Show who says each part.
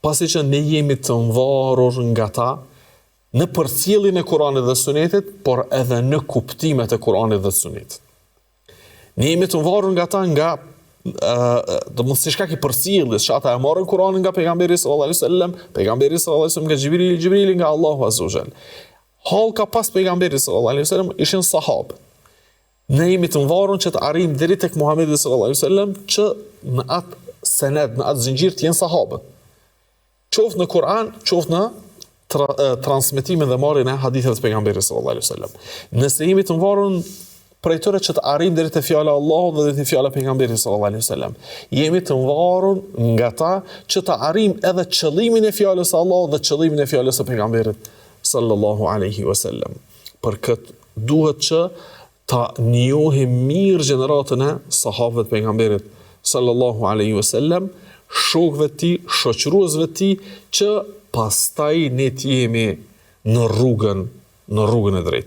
Speaker 1: pasi që ne jemi të varur nga ta në përcjelljen e Kuranit dhe Sunetit, por edhe në kuptimet e Kuranit dhe Sunetit. Ne jemi të varur nga ta nga si shkak i përcjelljes, që ata e marrin Kuranin nga pejgamberi sallallahu alaihi wasallam, pejgamberi sallallahu alaihi wasallam nga Xhibrili nga Allahu azza wa jall. Halka pas pejgamberit sallallahu alaihi wasallam ishin sahabë. Ne jemi të varur që të arrijmë deri tek Muhamedi sallallahu alaihi wasallam që në atë sened, në atë zinxhir të jenë sahabët. Qoftë në Kur'an, qoftë në transmetimin dhe marrjen e haditheve të pejgamberit sallallahu alaihi wasallam. Nëse jemi të varur prej tyre që të arrijmë deri te fjala e Allahut dhe deri te fjala e pejgamberit sallallahu alaihi wasallam. Jemi të varur nga ta që të arrijmë edhe qëllimin e fjalës së Allahut dhe qëllimin e fjalës së pejgamberit sallallahu alaihi wasallam. Për këtë duhet që ta njohim mirë gjeneratën e sahabëve të pejgamberit sallallahu alaihi wasallam, shokëve të tij, shoqëruesve të tij, që pastaj ne të jemi në rrugën e drejtë.